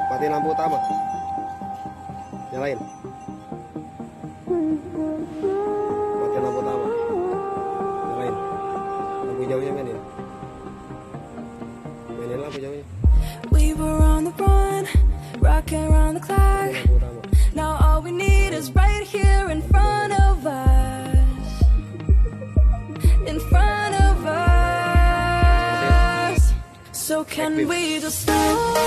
Matiin lampu utama. Nyalain. Matiin lampu utama. Nyalain. Lampu hijaunya mainin. Mainin lampu hijaunya. We were on the run, rocking around the clock. Now all we need is right here in front of us. In front of us. So can we just stop?